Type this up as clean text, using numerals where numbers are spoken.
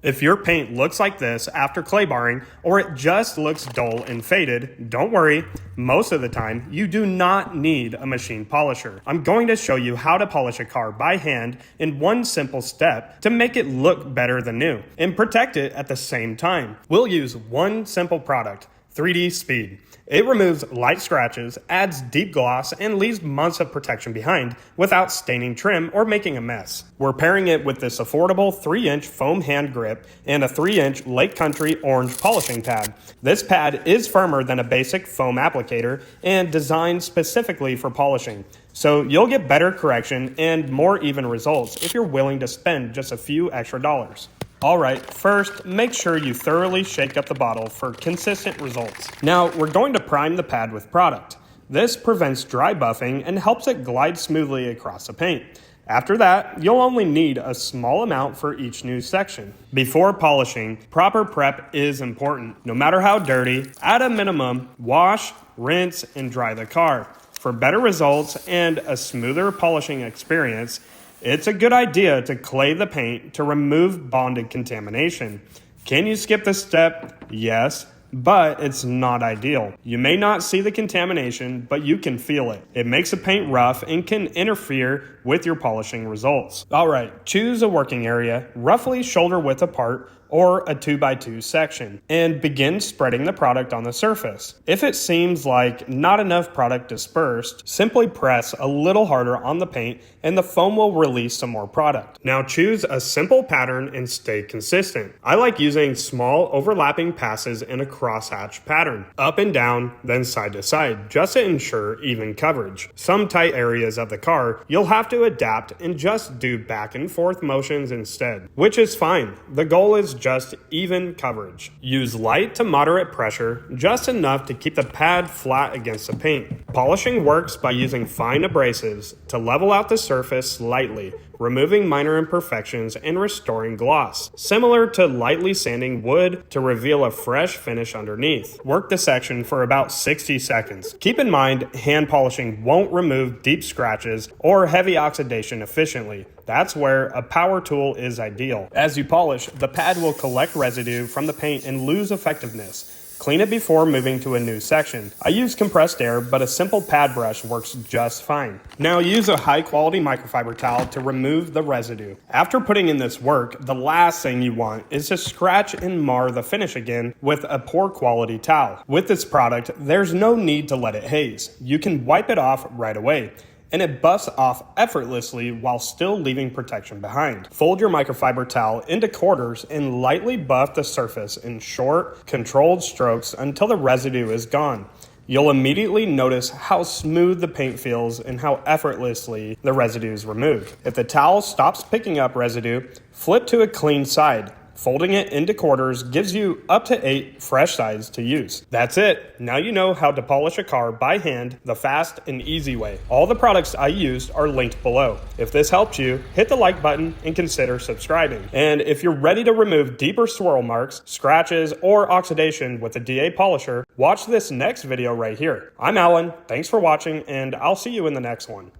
If your paint looks like this after clay barring, or it just looks dull and faded, don't worry. Most of the time, you do not need a machine polisher. I'm going to show you how to polish a car by hand in one simple step to make it look better than new and protect it at the same time. We'll use one simple product, 3D Speed. It removes light scratches, adds deep gloss, and leaves months of protection behind without staining trim or making a mess. We're pairing it with this affordable 3-inch foam hand grip and a 3-inch Lake Country orange polishing pad. This pad is firmer than a basic foam applicator and designed specifically for polishing. So you'll get better correction and more even results if you're willing to spend just a few extra dollars. Alright, first, make sure you thoroughly shake up the bottle for consistent results. Now, we're going to prime the pad with product. This prevents dry buffing and helps it glide smoothly across the paint. After that, you'll only need a small amount for each new section. Before polishing, proper prep is important. No matter how dirty, at a minimum, wash, rinse, and dry the car. For better results and a smoother polishing experience, it's a good idea to clay the paint to remove bonded contamination. Can you skip this step? Yes, but it's not ideal. You may not see the contamination, but you can feel it. It makes the paint rough and can interfere with your polishing results. Alright, choose a working area, roughly shoulder width apart, or a 2x2 section, and begin spreading the product on the surface. If it seems like not enough product dispersed, simply press a little harder on the paint and the foam will release some more product. Now choose a simple pattern and stay consistent. I like using small overlapping passes in a crosshatch pattern, up and down, then side to side, just to ensure even coverage. Some tight areas of the car, you'll have to adapt and just do back and forth motions instead, which is fine. The goal is just even coverage. Use light to moderate pressure, just enough to keep the pad flat against the paint. Polishing works by using fine abrasives to level out the surface slightly, removing minor imperfections and restoring gloss, similar to lightly sanding wood to reveal a fresh finish underneath. Work the section for about 60 seconds. Keep in mind, hand polishing won't remove deep scratches or heavy oxidation efficiently. That's where a power tool is ideal. As you polish, the pad will collect residue from the paint and lose effectiveness. Clean it before moving to a new section. I use compressed air, but a simple pad brush works just fine. Now use a high quality microfiber towel to remove the residue. After putting in this work, the last thing you want is to scratch and mar the finish again with a poor quality towel. With this product, there's no need to let it haze. You can wipe it off right away, and it buffs off effortlessly while still leaving protection behind. Fold your microfiber towel into quarters and lightly buff the surface in short, controlled strokes until the residue is gone. You'll immediately notice how smooth the paint feels and how effortlessly the residue is removed. If the towel stops picking up residue, flip to a clean side. Folding it into quarters gives you up to 8 fresh sides to use. That's it. Now you know how to polish a car by hand the fast and easy way. All the products I used are linked below. If this helped you, hit the like button and consider subscribing. And if you're ready to remove deeper swirl marks, scratches, or oxidation with a DA polisher, watch this next video right here. I'm Alan, thanks for watching, and I'll see you in the next one.